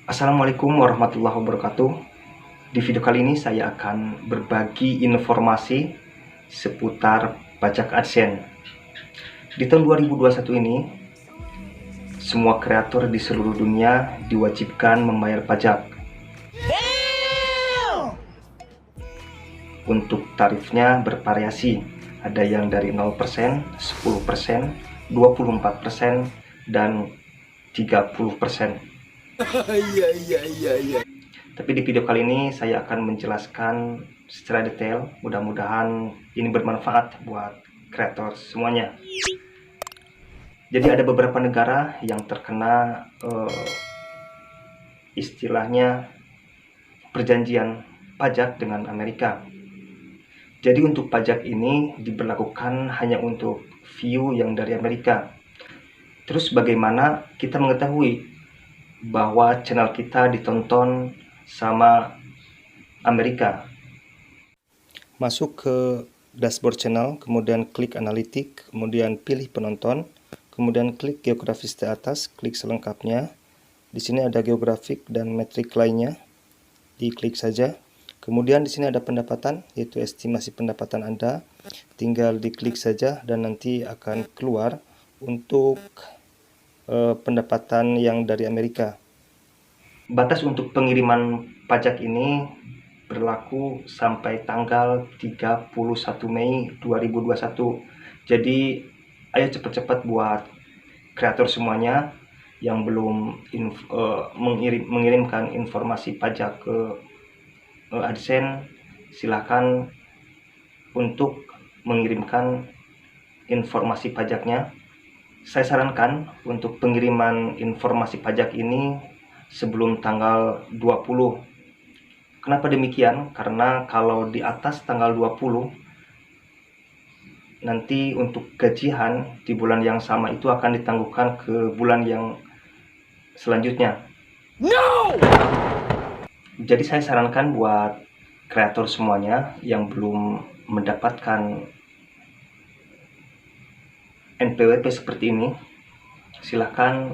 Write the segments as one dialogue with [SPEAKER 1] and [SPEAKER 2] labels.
[SPEAKER 1] Assalamualaikum warahmatullahi wabarakatuh. Di video kali ini saya akan berbagi informasi seputar pajak AdSense. Di tahun 2021 ini, semua kreator di seluruh dunia diwajibkan membayar pajak. Untuk tarifnya bervariasi, ada yang dari 0%, 10%, 24%, dan 30%. Tapi di video kali ini saya akan menjelaskan secara detail. Mudah-mudahan ini bermanfaat buat kreator semuanya. Jadi ada beberapa negara yang terkena istilahnya perjanjian pajak dengan Amerika. Jadi untuk pajak ini diberlakukan hanya untuk view yang dari Amerika. Terus bagaimana kita mengetahui bahwa channel kita ditonton sama Amerika? Masuk ke dashboard channel, kemudian klik analitik, kemudian pilih penonton, kemudian klik geografis di atas, klik selengkapnya. Di sini ada geografik dan metrik lainnya, diklik saja. Kemudian di sini ada pendapatan, yaitu estimasi pendapatan Anda. Tinggal diklik saja dan nanti akan keluar untuk pendapatan yang dari Amerika. Batas untuk pengiriman pajak ini berlaku sampai tanggal 31 Mei 2021. Jadi ayo cepat-cepat buat kreator semuanya yang belum mengirimkan informasi pajak ke AdSense, silakan untuk mengirimkan informasi pajaknya. Saya sarankan untuk pengiriman informasi pajak ini sebelum tanggal 20. Kenapa demikian? Karena kalau di atas tanggal 20, nanti untuk gajian di bulan yang sama itu akan ditangguhkan ke bulan yang selanjutnya. No! Jadi saya sarankan buat kreator semuanya yang belum mendapatkan NPWP seperti ini, silahkan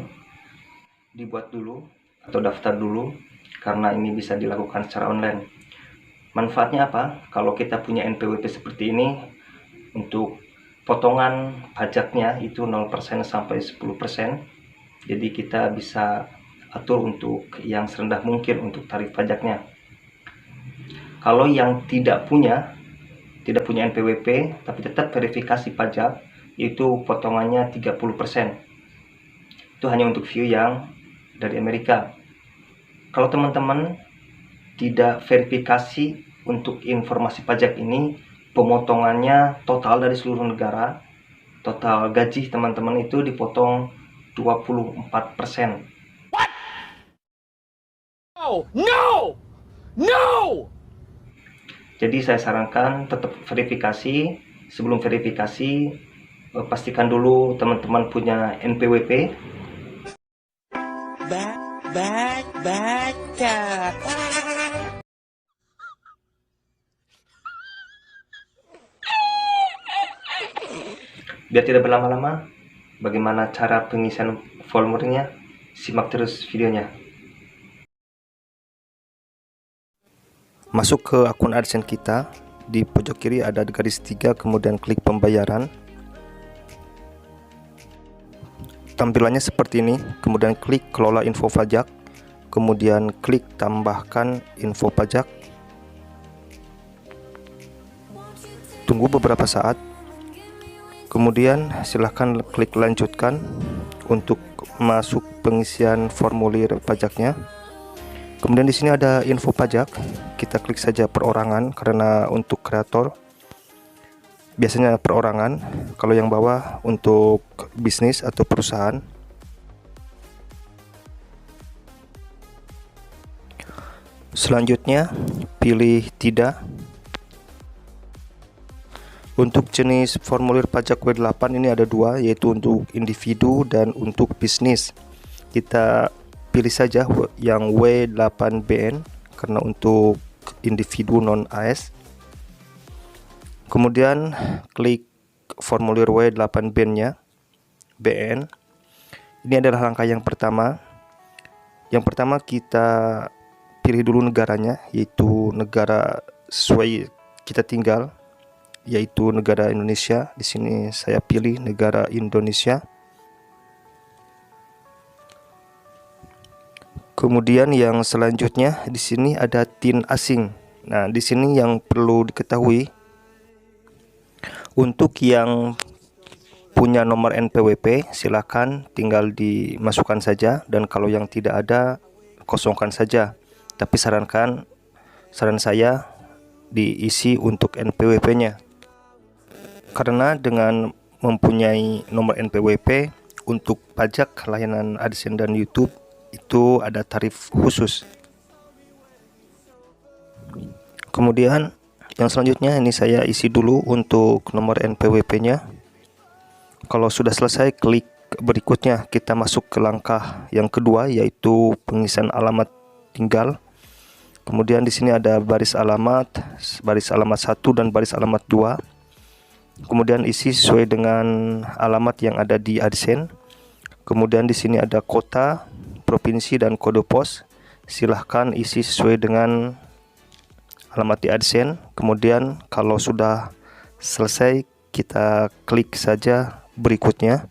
[SPEAKER 1] dibuat dulu atau daftar dulu, karena ini bisa dilakukan secara online. Manfaatnya apa? Kalau kita punya NPWP seperti ini, untuk potongan pajaknya itu 0% sampai 10%. Jadi kita bisa atur untuk yang serendah mungkin untuk tarif pajaknya. Kalau yang tidak punya NPWP tapi tetap verifikasi pajak, itu potongannya 30%. Itu hanya untuk view yang dari Amerika. Kalau teman-teman tidak verifikasi untuk informasi pajak ini, pemotongannya total dari seluruh negara, total gaji teman-teman itu dipotong 24%. What? No! No! Jadi saya sarankan tetap verifikasi. Sebelum verifikasi, pastikan dulu teman-teman punya NPWP. Biar tidak berlama-lama, bagaimana cara pengisian formulirnya? Simak terus videonya. Masuk ke akun AdSense kita. Di pojok kiri ada garis 3, kemudian klik pembayaran. Tampilannya seperti ini, kemudian klik kelola info pajak, kemudian klik tambahkan info pajak. Tunggu beberapa saat, kemudian silahkan klik lanjutkan untuk masuk pengisian formulir pajaknya. Kemudian di sini ada info pajak, kita klik saja perorangan karena untuk kreator biasanya perorangan, kalau yang bawah untuk bisnis atau perusahaan. Selanjutnya pilih tidak. Untuk jenis formulir pajak W8 ini ada dua, yaitu untuk individu dan untuk bisnis. Kita pilih saja yang W8BN karena untuk individu non AS. Kemudian klik formulir W8BN-nya, BN. Ini adalah langkah yang pertama. Yang pertama kita pilih dulu negaranya, yaitu negara sesuai kita tinggal, yaitu negara Indonesia. Di sini saya pilih negara Indonesia. Kemudian yang selanjutnya di sini ada TIN asing. Nah, di sini yang perlu diketahui, untuk yang punya nomor NPWP silakan tinggal dimasukkan saja, dan kalau yang tidak ada kosongkan saja. Tapi saran saya diisi untuk NPWP-nya. Karena dengan mempunyai nomor NPWP untuk pajak, layanan AdSense dan YouTube itu ada tarif khusus. Kemudian yang selanjutnya ini saya isi dulu untuk nomor NPWP-nya. Kalau sudah selesai, klik berikutnya. Kita masuk ke langkah yang kedua, yaitu pengisian alamat tinggal. Kemudian di sini ada baris alamat 1 dan baris alamat 2. Kemudian isi sesuai dengan alamat yang ada di AdSense. Kemudian di sini ada kota, provinsi dan kode pos. Silahkan isi sesuai dengan alamat di AdSense. Kemudian kalau sudah selesai, kita klik saja berikutnya.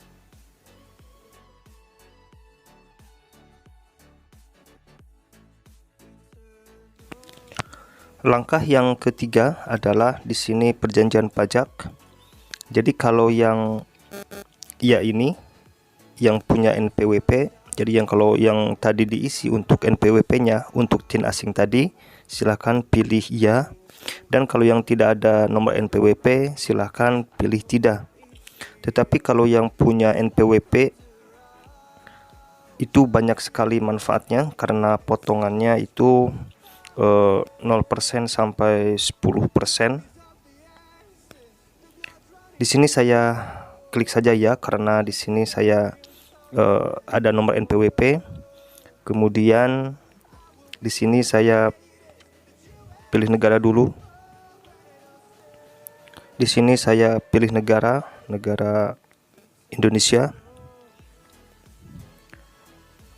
[SPEAKER 1] Langkah yang ketiga adalah di sini perjanjian pajak. Jadi kalau yang ini yang punya NPWP, jadi kalau yang tadi diisi untuk NPWP-nya untuk TIN asing tadi, silahkan pilih ya. Dan kalau yang tidak ada nomor NPWP, silahkan pilih tidak. Tetapi kalau yang punya NPWP itu banyak sekali manfaatnya, karena potongannya itu 0% sampai 10%. Di sini saya klik saja ya, karena di sini saya ada nomor NPWP. Kemudian di sini saya pilih negara dulu. Di sini saya pilih negara Indonesia.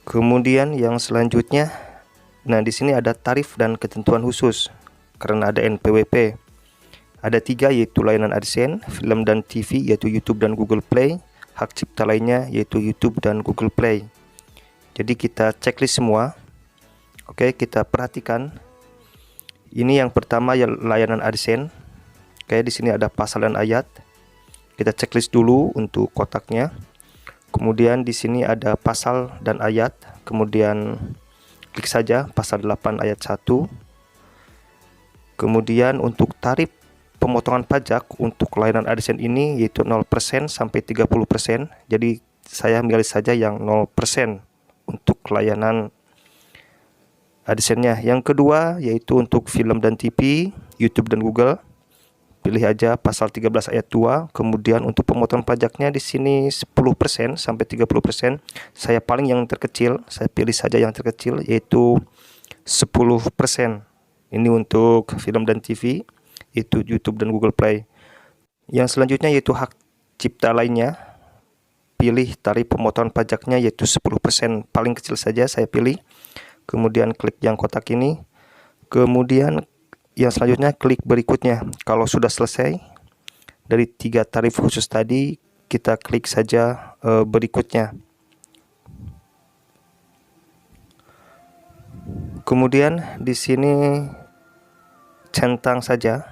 [SPEAKER 1] Kemudian yang selanjutnya, nah di sini ada tarif dan ketentuan khusus karena ada NPWP. Ada 3, yaitu layanan AdSense, film dan TV yaitu YouTube dan Google Play, hak cipta lainnya yaitu YouTube dan Google Play. Jadi kita checklist semua. Oke, kita perhatikan. Ini yang pertama ya, layanan AdSense. Oke, di sini ada pasal dan ayat. Kita checklist dulu untuk kotaknya. Kemudian di sini ada pasal dan ayat. Kemudian klik saja pasal 8 ayat 1. Kemudian untuk tarif pemotongan pajak untuk layanan AdSense ini yaitu 0% sampai 30%. Jadi saya milih saja yang 0% untuk layanan AdSense-nya. Yang kedua yaitu untuk film dan TV, YouTube dan Google. Pilih aja pasal 13 ayat 2. Kemudian untuk pemotongan pajaknya di sini 10% sampai 30%. Saya paling yang terkecil, saya pilih saja yang terkecil yaitu 10%. Ini untuk film dan TV, yaitu YouTube dan Google Play. Yang selanjutnya yaitu hak cipta lainnya. Pilih tarif pemotongan pajaknya yaitu 10%, paling kecil saja saya pilih. Kemudian klik yang kotak ini. Kemudian yang selanjutnya klik berikutnya. Kalau sudah selesai dari 3 tarif khusus tadi, kita klik saja berikutnya. Kemudian di sini centang saja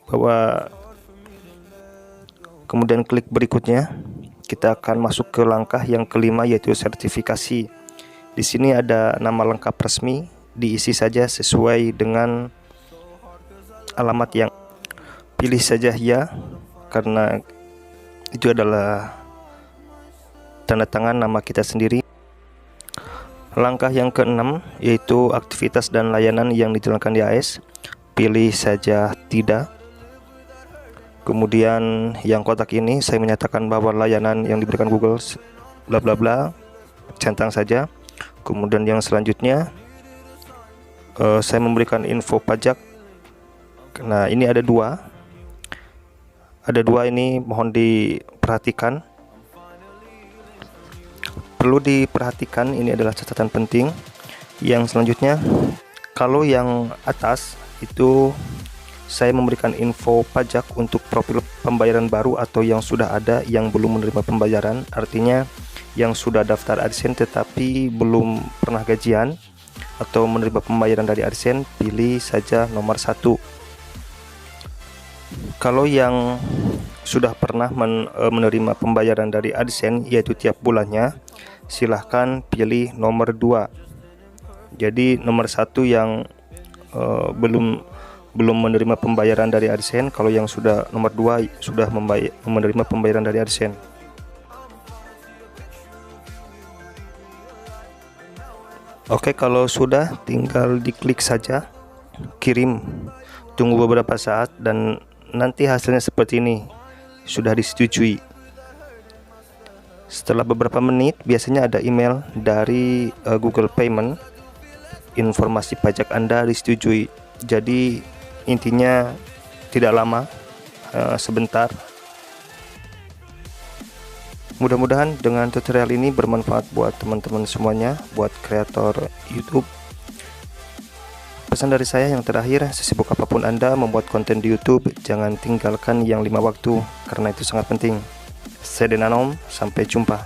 [SPEAKER 1] bahwa, kemudian klik berikutnya. Kita akan masuk ke langkah yang kelima yaitu sertifikasi. Di sini ada nama lengkap resmi, diisi saja sesuai dengan alamat yang pilih saja ya, karena itu adalah tanda tangan nama kita sendiri. Langkah yang keenam yaitu aktivitas dan layanan yang dijalankan di AS. Pilih saja tidak. Kemudian yang kotak ini saya menyatakan bahwa layanan yang diberikan Google bla bla bla, centang saja. Kemudian yang selanjutnya saya memberikan info pajak. Nah ini ada dua ini mohon diperhatikan. perlu diperhatikan, ini adalah catatan penting. Yang selanjutnya, kalau yang atas itu saya memberikan info pajak untuk profil pembayaran baru atau yang sudah ada yang belum menerima pembayaran. Artinya yang sudah daftar AdSense tetapi belum pernah gajian atau menerima pembayaran dari AdSense, pilih saja nomor 1. Kalau yang sudah pernah menerima pembayaran dari AdSense yaitu tiap bulannya, silahkan pilih nomor 2. Jadi nomor 1 yang belum menerima pembayaran dari AdSense, kalau yang sudah nomor 2 sudah menerima pembayaran dari AdSense. Oke, kalau sudah tinggal diklik saja kirim, tunggu beberapa saat dan nanti hasilnya seperti ini, sudah disetujui. Setelah beberapa menit biasanya ada email dari Google Payment, informasi pajak Anda disetujui. Jadi intinya tidak lama, sebentar. Mudah-mudahan dengan tutorial ini bermanfaat buat teman-teman semuanya, buat kreator YouTube. Pesan dari saya yang terakhir, sesibuk apapun Anda membuat konten di YouTube, jangan tinggalkan yang 5 waktu, karena itu sangat penting. Saya Denanom, sampai jumpa.